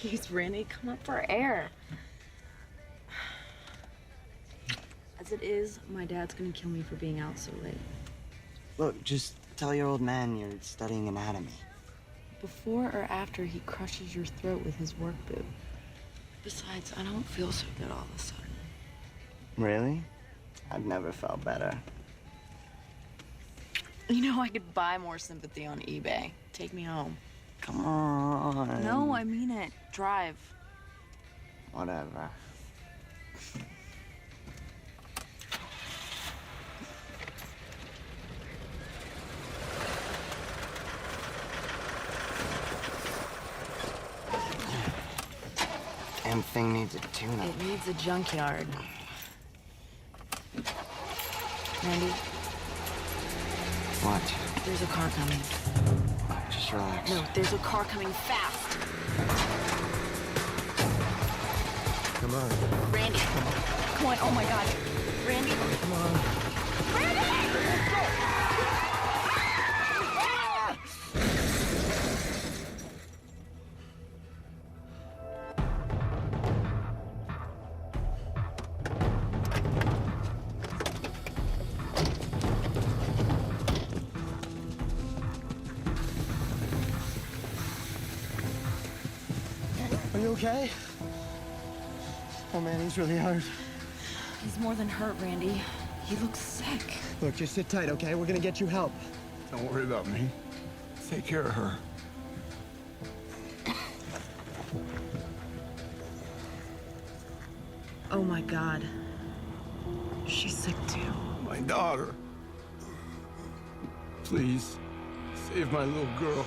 Jeez, Randy, come up for air. As it is, my dad's gonna kill me for being out so late. Look, just tell your old man you're studying anatomy. Before or after he crushes your throat with his work boot. Besides, I don't feel so good all of a sudden. Really? I've never felt better. You know, I could buy more sympathy on eBay. Take me home. Come on. No, I mean it. Drive. Whatever. Damn thing needs a tune-up. It needs a junkyard. Randy, What? there's a car coming. Just relax. No, there's a car coming fast. Come on. Randy. Come on. Oh my God. Randy. Come on. Are you okay? Oh man, he's really hurt. He's more than hurt, Randy. He looks sick. Look, just sit tight, okay? We're gonna get you help. Don't worry about me. Take care of her. Oh my God. She's sick too. My daughter. Please, save my little girl.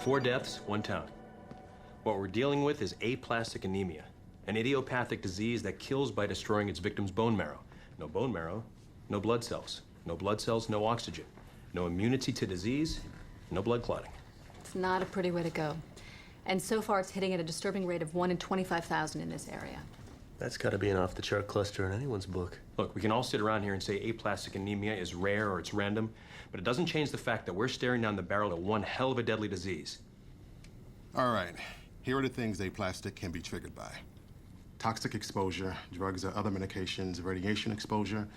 Four deaths, one town. What we're dealing with is aplastic anemia, an idiopathic disease that kills by destroying its victim's bone marrow. No bone marrow, no blood cells. No blood cells, no oxygen. No immunity to disease, no blood clotting. It's not a pretty way to go. And so far, it's hitting at a disturbing rate of 1 in 25,000 in this area. That's got to be an off-the-chart cluster in anyone's book. Look, we can all sit around here and say aplastic anemia is rare or it's random, but it doesn't change the fact that we're staring down the barrel of one hell of a deadly disease. All right, here are the things aplastic can be triggered by. Toxic exposure, drugs or other medications, radiation exposure,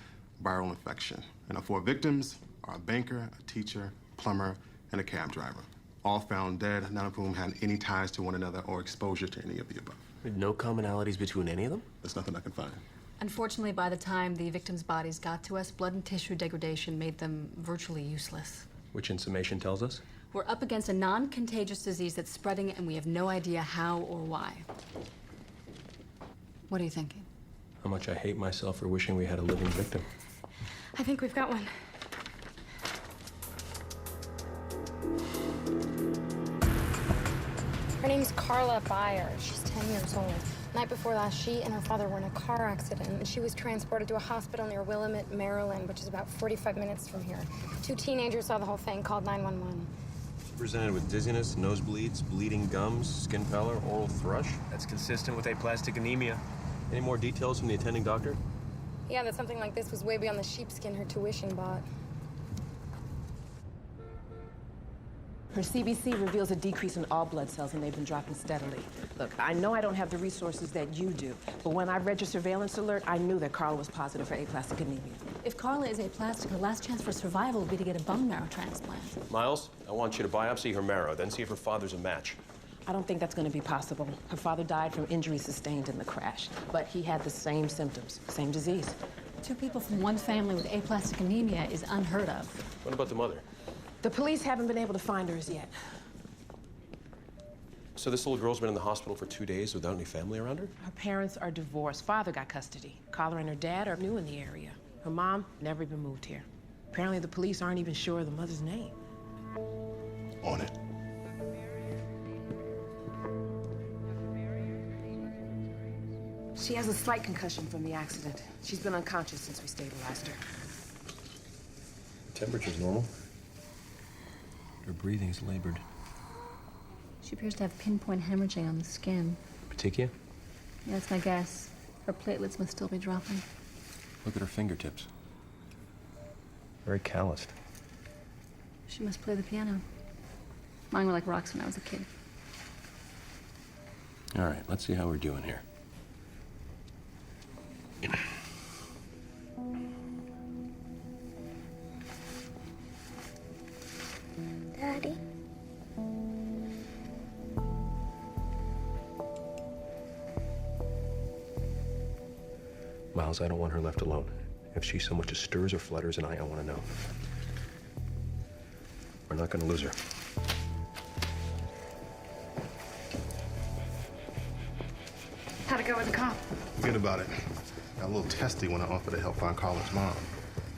viral infection. And our four victims are a banker, a teacher, plumber, and a cab driver. All found dead, none of whom had any ties to one another or exposure to any of the above. No commonalities between any of them? There's nothing I can find. Unfortunately, by the time the victims' bodies got to us, blood and tissue degradation made them virtually useless. Which in summation tells us? We're up against a non-contagious disease that's spreading, and we have no idea how or why. What are you thinking? How much I hate myself for wishing we had a living victim. I think we've got one. Her name's Carla Byer. She's 10 years old. Night before last, she and her father were in a car accident, and she was transported to a hospital near Willamette, Maryland, which is about 45 minutes from here. Two teenagers saw the whole thing, called 911. Presented with dizziness, nosebleeds, bleeding gums, skin pallor, oral thrush. That's consistent with aplastic anemia. Any more details from the attending doctor? Yeah, that something like this was way beyond the sheepskin her tuition bought. Her CBC reveals a decrease in all blood cells, and they've been dropping steadily. Look, I know I don't have the resources that you do, but when I read your surveillance alert, I knew that Carla was positive for aplastic anemia. If Carla is aplastic, her last chance for survival would be to get a bone marrow transplant. Miles, I want you to biopsy her marrow, then see if her father's a match. I don't think that's going to be possible. Her father died from injuries sustained in the crash, but he had the same symptoms, same disease. Two people from one family with aplastic anemia is unheard of. What about the mother? The police haven't been able to find her as yet. So this little girl's been in the hospital for 2 days without any family around her? Her parents are divorced. Father got custody. Carla and her dad are new in the area. Her mom never even moved here. Apparently the police aren't even sure of the mother's name. On it. She has a slight concussion from the accident. She's been unconscious since we stabilized her. Temperature's normal. Her breathing's labored. She appears to have pinpoint hemorrhaging on the skin. Petechia? Yeah, that's my guess. Her platelets must still be dropping. Look at her fingertips. Very calloused. She must play the piano. Mine were like rocks when I was a kid. All right, let's see how we're doing here. Daddy? Miles, I don't want her left alone. If she so much as stirs or flutters an eye, I want to know. We're not going to lose her. How'd it go with the cop? Forget about it. Got a little testy when I offered to help find Carla's mom.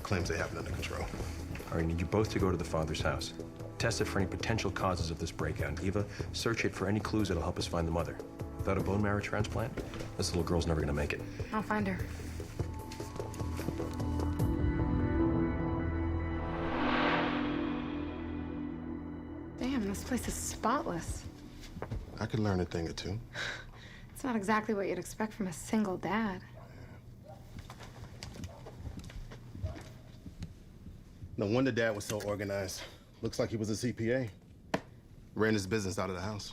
Claims they have it under control. All right, I need you both to go to the father's house. Test it for any potential causes of this breakout. And Eva, search it for any clues that'll help us find the mother. Without a bone marrow transplant, this little girl's never gonna make it. I'll find her. Damn, this place is spotless. I could learn a thing or two. It's not exactly what you'd expect from a single dad. No wonder Dad was so organized. Looks like he was a CPA. Ran his business out of the house.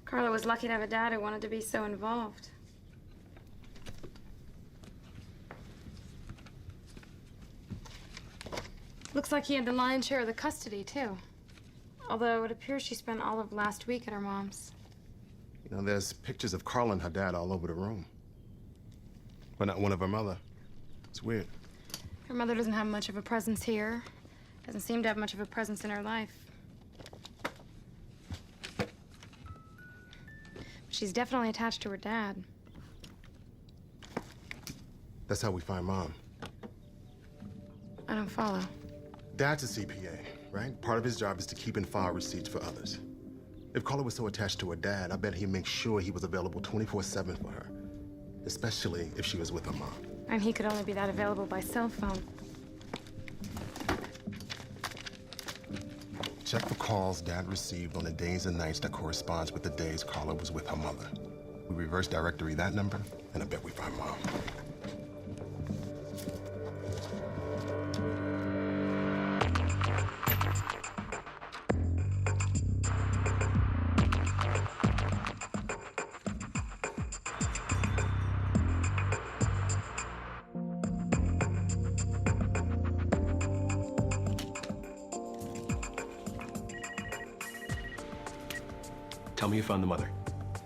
Carla was lucky to have a dad who wanted to be so involved. Looks like he had the lion's share of the custody, too. Although it appears she spent all of last week at her mom's. You know, there's pictures of Carla and her dad all over the room. But not one of her mother. It's weird. Her mother doesn't have much of a presence here. Doesn't seem to have much of a presence in her life. She's definitely attached to her dad. That's how we find Mom. I don't follow. Dad's a CPA, right? Part of his job is to keep and file receipts for others. If Carla was so attached to her dad, I bet he'd make sure he was available 24/7 for her. Especially if she was with her mom. And he could only be that available by cell phone. Check for calls Dad received on the days and nights that corresponds with the days Carla was with her mother. We reverse directory that number, and I bet we find Mom. Tell me you found the mother.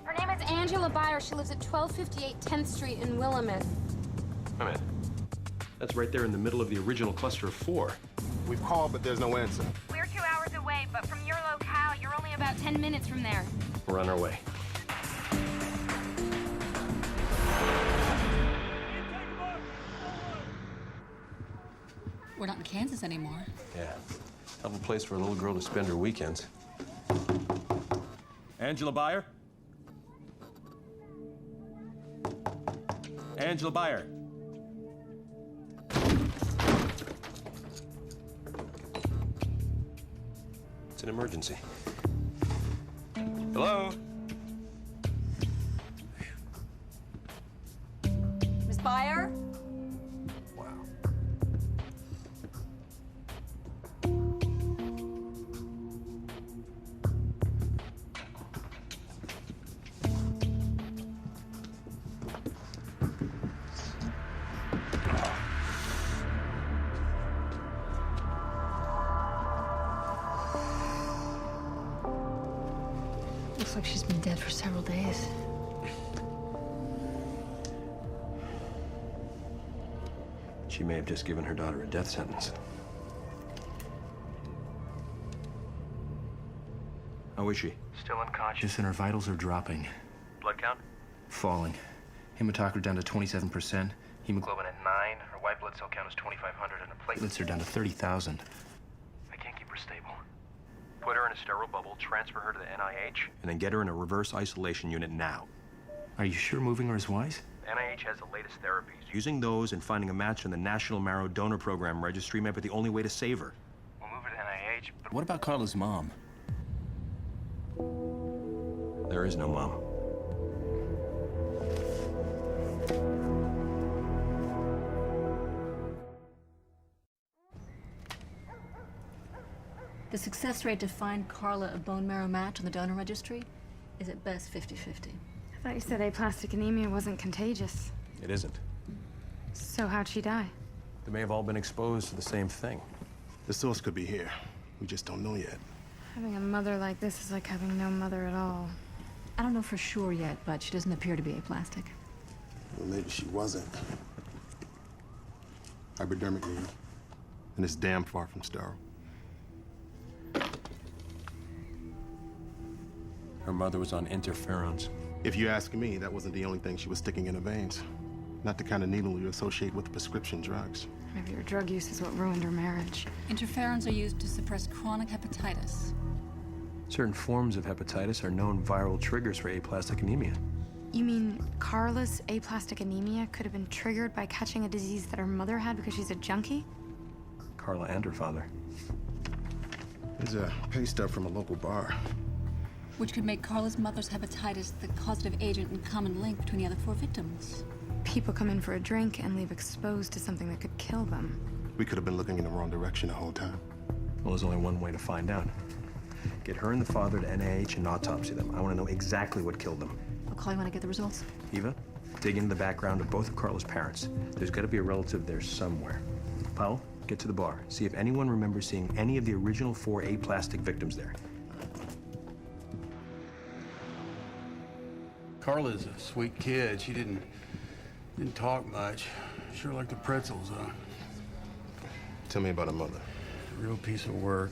Her name is Angela Byer. She lives at 1258 10th Street in Willamette. Wait a minute. That's right there in the middle of the original cluster of 4. We've called, but there's no answer. We're 2 hours away, but from your locale, you're only about 10 minutes from there. We're on our way. We're not in Kansas anymore. Yeah. Hell of a place for a little girl to spend her weekends. Angela Byer? Angela Byer. It's an emergency. Hello? Miss Byer? Wow. Looks like she's been dead for several days. She may have just given her daughter a death sentence. How is she? Still unconscious, and her vitals are dropping. Blood count? Falling. Hematocrit down to 27%. Hemoglobin at 9. Her white blood cell count is 2,500, and her platelets are down to 30,000. I can't keep her stable. Put her in a sterile bubble, transfer her to the NIH, and then get her in a reverse isolation unit now. Are you sure moving her is wise? NIH has the latest therapies. Using those and finding a match in the National Marrow Donor Program registry might be the only way to save her. We'll move her to NIH, but what about Carla's mom? There is no mom. The success rate to find Carla a bone marrow match on the donor registry is at best 50-50. I thought you said aplastic anemia wasn't contagious. It isn't. So how'd she die? They may have all been exposed to the same thing. The source could be here. We just don't know yet. Having a mother like this is like having no mother at all. I don't know for sure yet, but she doesn't appear to be aplastic. Well, maybe she wasn't. Hypodermic needle. And it's damn far from sterile. Her mother was on interferons. If you ask me, that wasn't the only thing she was sticking in her veins. Not the kind of needle you associate with prescription drugs. Maybe her drug use is what ruined her marriage. Interferons are used to suppress chronic hepatitis. Certain forms of hepatitis are known viral triggers for aplastic anemia. You mean Carla's aplastic anemia could have been triggered by catching a disease that her mother had because she's a junkie? Carla and her father. There's a pay stub from a local bar. Which could make Carla's mother's hepatitis the causative agent and common link between the other 4 victims. People come in for a drink and leave exposed to something that could kill them. We could have been looking in the wrong direction the whole time. Well, there's only one way to find out. Get her and the father to NIH and autopsy them. I want to know exactly what killed them. I'll call you when I get the results. Eva, dig into the background of both of Carla's parents. There's got to be a relative there somewhere. Powell, get to the bar. See if anyone remembers seeing any of the original 4 aplastic victims there. Carla's a sweet kid. She didn't talk much. Sure liked the pretzels, though. Tell me about her mother. A real piece of work.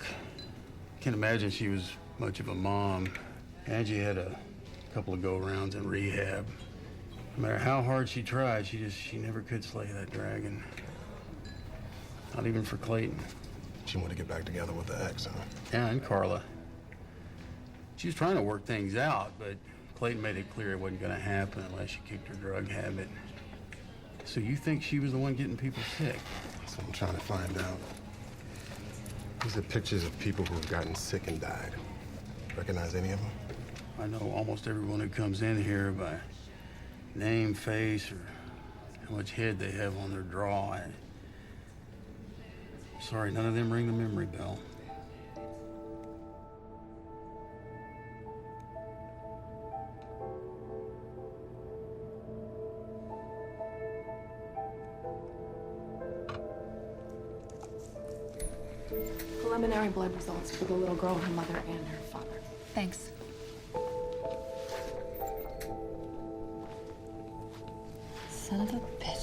Can't imagine she was much of a mom. Angie had a couple of go-rounds in rehab. No matter how hard she tried, she never could slay that dragon. Not even for Clayton. She wanted to get back together with the ex, huh? Yeah, and Carla. She was trying to work things out, but Clayton made it clear it wasn't going to happen unless she kicked her drug habit. So you think she was the one getting people sick? That's what I'm trying to find out. These are pictures of people who have gotten sick and died. Recognize any of them? I know almost everyone who comes in here by name, face, or how much head they have on their draw. Sorry, none of them ring the memory bell. Preliminary blood results for the little girl, her mother, and her father. Thanks. Son of a bitch.